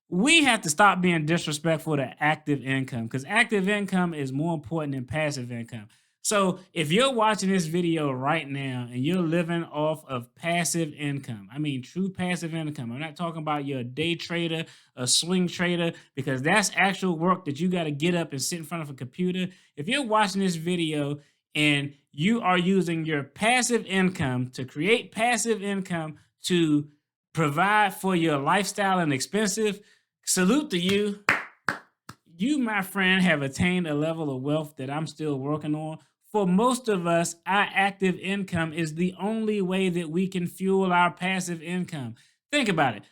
We have to stop being disrespectful to active income because active income is more important than passive income. So if you're watching this video right now and you're living off of passive income, I mean true passive income. I'm not talking about you're a day trader, a swing trader, because that's actual work that you got to get up and sit in front of a computer. If you're watching this video and you are using your passive income to create passive income to provide for your lifestyle and expensive, salute to you. You, my friend, have attained a level of wealth that I'm still working on. For most of us, our active income is the only way that we can fuel our passive income. Think about it.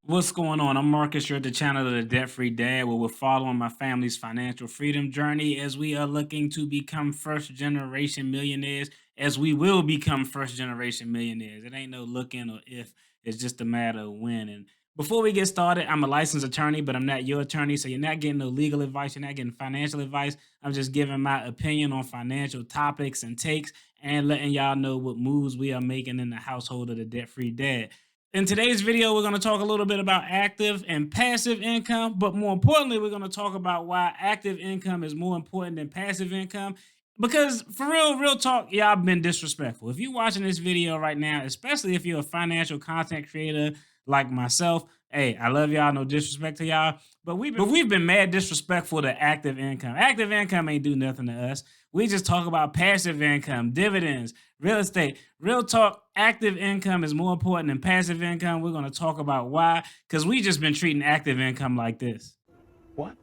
What's going on? I'm Marcus. You're at the channel of the Debt Free Dad, where we're following my family's financial freedom journey as we are looking to become first generation millionaires, as we will become first generation millionaires. It ain't no looking or if, it's just a matter of when. And before we get started, I'm a licensed attorney, but I'm not your attorney. So you're not getting no legal advice, you're not getting financial advice. I'm just giving my opinion on financial topics and takes and letting y'all know what moves we are making in the household of the Debt Free Dad. In today's video, we're going to talk a little bit about active and passive income, but more importantly, we're going to talk about why active income is more important than passive income. Because for real talk, y'all been disrespectful. If you're watching this video right now, especially if you're a financial content creator like myself, hey, I love y'all, no disrespect to y'all, but we've been mad disrespectful to active income. Active income ain't do nothing to us. We just talk about passive income, dividends, real estate. Real talk, active income is more important than passive income. We're going to talk about why, because we just been treating active income like this. What?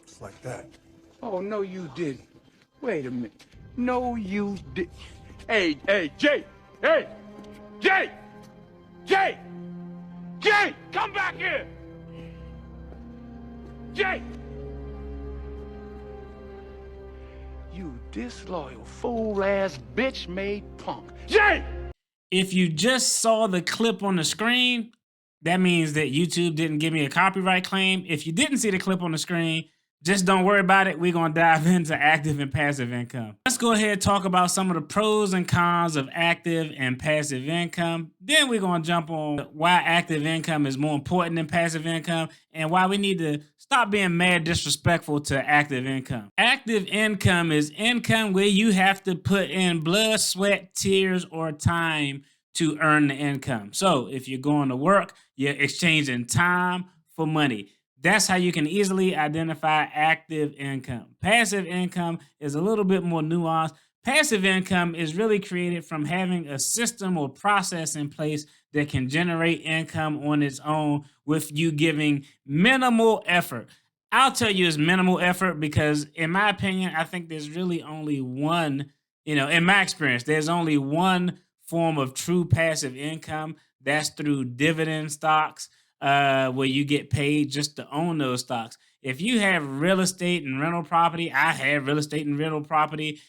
It's like that. Oh, no, you didn't. Wait a minute. No, you did. Hey, Jay! Hey! Jay! Jay! Jay! Come back here! Jay! You disloyal, fool-ass, bitch-made punk. Jay! If you just saw the clip on the screen, that means that YouTube didn't give me a copyright claim. If you didn't see the clip on the screen, just don't worry about it. We're going to dive into active and passive income. Let's go ahead and talk about some of the pros and cons of active and passive income. Then we're going to jump on why active income is more important than passive income and why we need to stop being mad disrespectful to active income. Active income is income where you have to put in blood, sweat, tears, or time to earn the income. So if you're going to work, you're exchanging time for money. That's how you can easily identify active income. Passive income is a little bit more nuanced. Passive income is really created from having a system or process in place that can generate income on its own with you giving minimal effort. I'll tell you it's minimal effort because, in my opinion, I think there's really only one, in my experience, there's only one form of true passive income. That's through dividend stocks, where you get paid just to own those stocks. If you have real estate and rental property, I have real estate and rental property.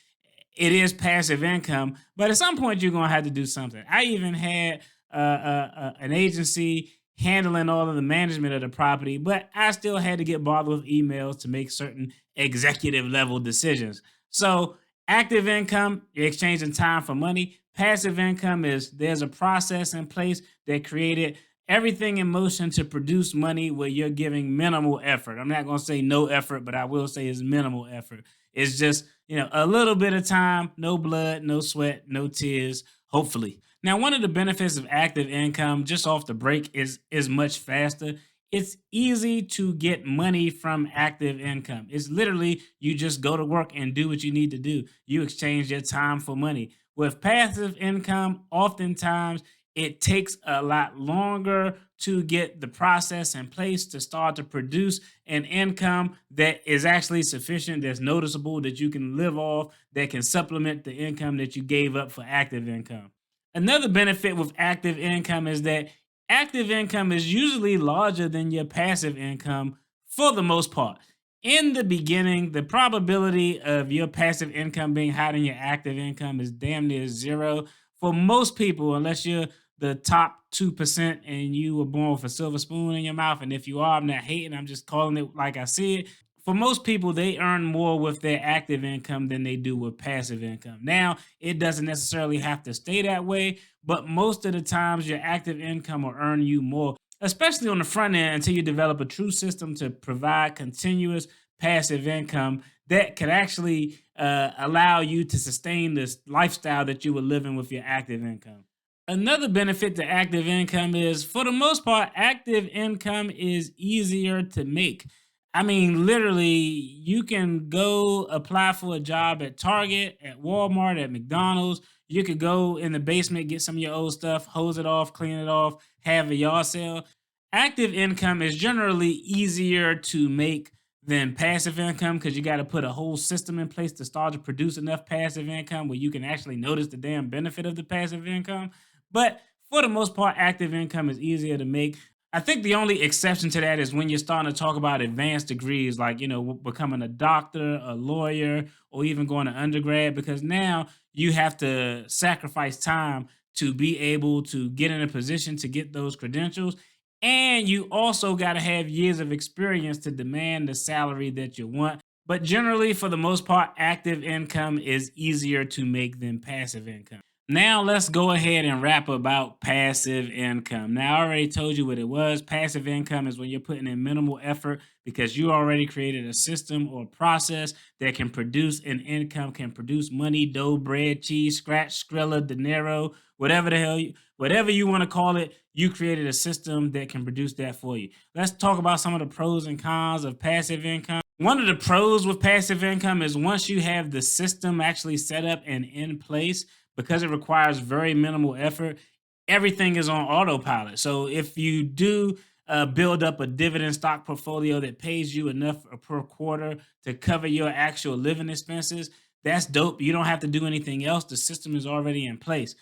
It is passive income, but at some point you're gonna have to do something. I even had an agency handling all of the management of the property, but I still had to get bothered with emails to make certain executive level decisions. So active income, you're exchanging time for money. Passive income is there's a process in place that created everything in motion to produce money where you're giving minimal effort. I'm not going to say no effort, but I will say it's minimal effort. It's just, a little bit of time, no blood, no sweat, no tears, hopefully. Now, one of the benefits of active income just off the break is much faster. It's easy to get money from active income. It's literally you just go to work and do what you need to do. You exchange your time for money. With passive income, oftentimes it takes a lot longer to get the process in place to start to produce an income that is actually sufficient, that's noticeable, that you can live off, that can supplement the income that you gave up for active income. Another benefit with active income is that active income is usually larger than your passive income for the most part. In the beginning, the probability of your passive income being higher than your active income is damn near zero for most people, unless you're the top 2% and you were born with a silver spoon in your mouth. And if you are, I'm not hating, I'm just calling it like I see it. for most people, they earn more with their active income than they do with passive income. Now, it doesn't necessarily have to stay that way, but most of the times your active income will earn you more, especially on the front end until you develop a true system to provide continuous passive income that could actually allow you to sustain this lifestyle that you were living with your active income. Another benefit to active income is, for the most part, active income is easier to make. I mean, literally, you can go apply for a job at Target, at Walmart, at McDonald's. You could go in the basement, get some of your old stuff, hose it off, clean it off, have a yard sale. Active income is generally easier to make than passive income because you got to put a whole system in place to start to produce enough passive income where you can actually notice the damn benefit of the passive income. But for the most part, active income is easier to make. I think the only exception to that is when you're starting to talk about advanced degrees, like, becoming a doctor, a lawyer, or even going to undergrad, because now you have to sacrifice time to be able to get in a position to get those credentials. And you also got to have years of experience to demand the salary that you want. But generally, for the most part, active income is easier to make than passive income. Now let's go ahead and rap about passive income. Now, I already told you what it was. Passive income is when you're putting in minimal effort because you already created a system or process that can produce an income, can produce money, dough, bread, cheese, scratch, skrilla, dinero, whatever you want to call it. You created a system that can produce that for you. Let's talk about some of the pros and cons of passive income. One of the pros with passive income is once you have the system actually set up and in place, because it requires very minimal effort, everything is on autopilot. So if you do build up a dividend stock portfolio that pays you enough per quarter to cover your actual living expenses, that's dope. You don't have to do anything else. The system is already in place.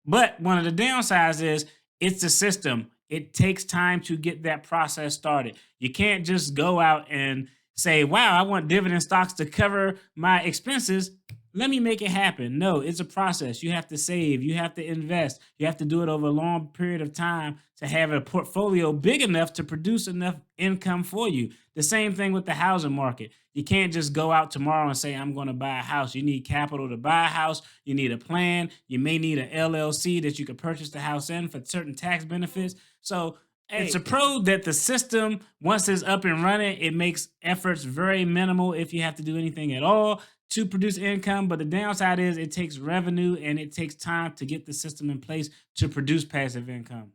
But one of the downsides is it's a system. It takes time to get that process started. You can't just go out and say, wow, I want dividend stocks to cover my expenses. Let me make it happen. No, it's a process. You have to save, you have to invest, you have to do it over a long period of time to have a portfolio big enough to produce enough income for you. The same thing with the housing market. You can't just go out tomorrow and say, I'm going to buy a house. You need capital to buy a house. You need a plan. You may need an LLC that you could purchase the house in for certain tax benefits. So it's a pro that the system, once it's up and running, it makes efforts very minimal if you have to do anything at all to produce income. But the downside is it takes revenue and it takes time to get the system in place to produce passive income.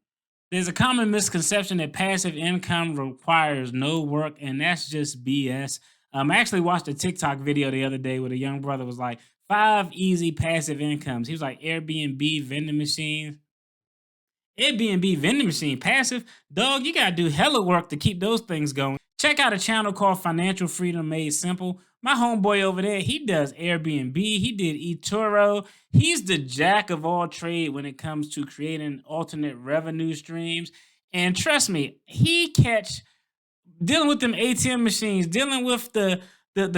There's a common misconception that passive income requires no work, and that's just BS. I actually watched a TikTok video the other day where a young brother was like, 5 easy passive incomes. He was like, Airbnb vending machines. Airbnb vending machine passive, dog, you gotta do hella work to keep those things going. Check out a channel called Financial Freedom Made Simple. My homeboy over there, he does Airbnb, he did eToro. He's the jack of all trade when it comes to creating alternate revenue streams. And trust me, he catch dealing with them ATM machines, dealing with the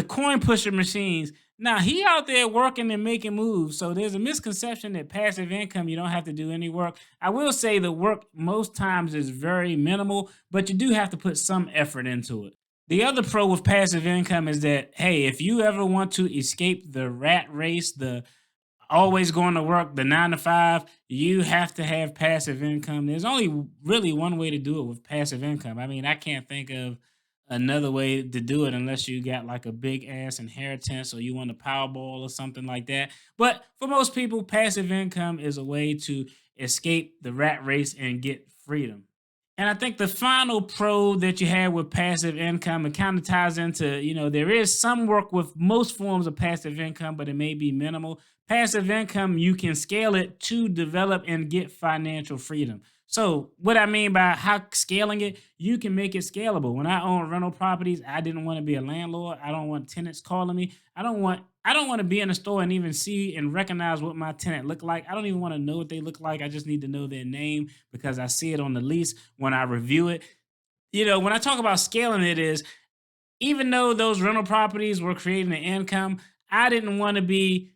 coin pusher machines. Now he out there working and making moves. So there's a misconception that passive income, you don't have to do any work. I will say the work most times is very minimal, but you do have to put some effort into it. The other pro with passive income is that, hey, if you ever want to escape the rat race, the always going to work, the 9 to 5, you have to have passive income. There's only really one way to do it with passive income. I mean, I can't think of another way to do it unless you got like a big ass inheritance or you want a Powerball or something like that. But for most people, passive income is a way to escape the rat race and get freedom. And I think the final pro that you have with passive income, it kind of ties into, there is some work with most forms of passive income, but it may be minimal. Passive income, you can scale it to develop and get financial freedom. So what I mean by how scaling it, you can make it scalable. When I own rental properties, I didn't want to be a landlord. I don't want tenants calling me. I don't want to be in a store and even see and recognize what my tenant look like. I don't even want to know what they look like. I just need to know their name because I see it on the lease when I review it. When I talk about scaling it is, even though those rental properties were creating an income, I didn't want to be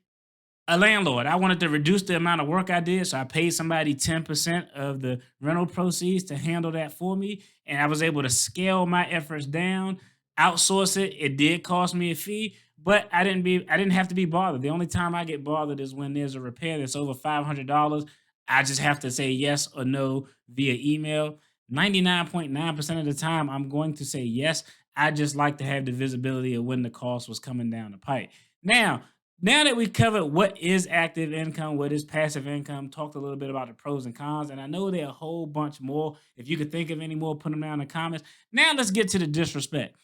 a landlord. I wanted to reduce the amount of work I did, so I paid somebody 10% of the rental proceeds to handle that for me, and I was able to scale my efforts down. outsource it. It did cost me a fee, but I didn't have to be bothered. The only time I get bothered is when there's a repair that's over $500. I just have to say yes or no via email. 99.9% of the time, I'm going to say yes. I just like to have the visibility of when the cost was coming down the pipe. Now, now that we've covered what is active income, what is passive income, talked a little bit about the pros and cons, and I know there are a whole bunch more. If you could think of any more, put them down in the comments. Now let's get to the disrespect.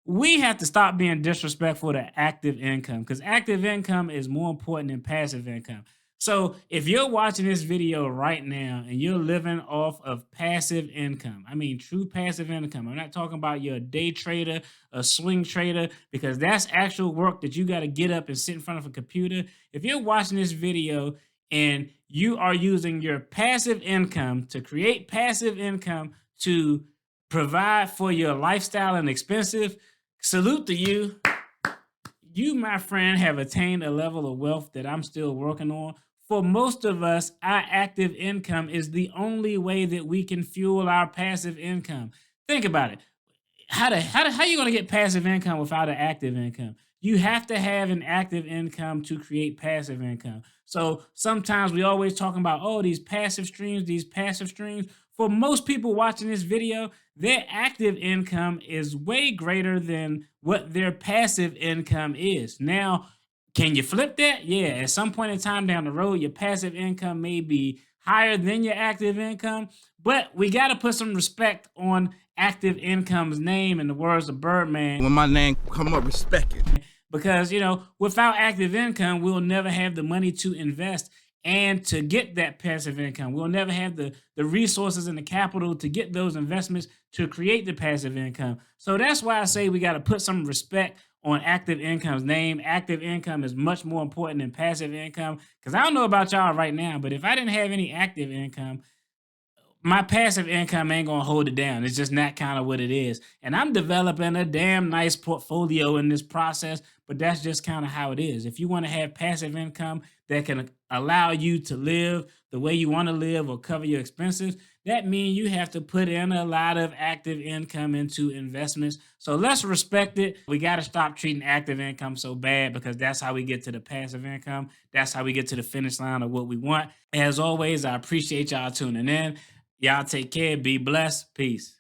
We have to stop being disrespectful to active income because active income is more important than passive income. So if you're watching this video right now and you're living off of passive income, I mean true passive income. I'm not talking about you're a day trader, a swing trader, because that's actual work that you got to get up and sit in front of a computer. If you're watching this video and you are using your passive income to create passive income to provide for your lifestyle and expensive, salute to you. You, my friend, have attained a level of wealth that I'm still working on. For most of us, our active income is the only way that we can fuel our passive income. Think about it. How you going to get passive income without an active income? You have to have an active income to create passive income. So sometimes we always talking about, oh, these passive streams, these passive streams. For most people watching this video, their active income is way greater than what their passive income is. Now, can you flip that? Yeah, at some point in time down the road, your passive income may be higher than your active income, but we got to put some respect on active income's name in the words of Birdman. When my name come up, respect it. Because, without active income, we'll never have the money to invest and to get that passive income. We'll never have the resources and the capital to get those investments to create the passive income. So that's why I say we got to put some respect on active income's name. Active income is much more important than passive income. Because I don't know about y'all right now, but if I didn't have any active income, my passive income ain't gonna hold it down. It's just not kind of what it is. And I'm developing a damn nice portfolio in this process, but that's just kind of how it is. If you want to have passive income that can allow you to live the way you want to live or cover your expenses, that means you have to put in a lot of active income into investments. So let's respect it. We got to stop treating active income so bad because that's how we get to the passive income. That's how we get to the finish line of what we want. As always, I appreciate y'all tuning in. Y'all take care. Be blessed. Peace.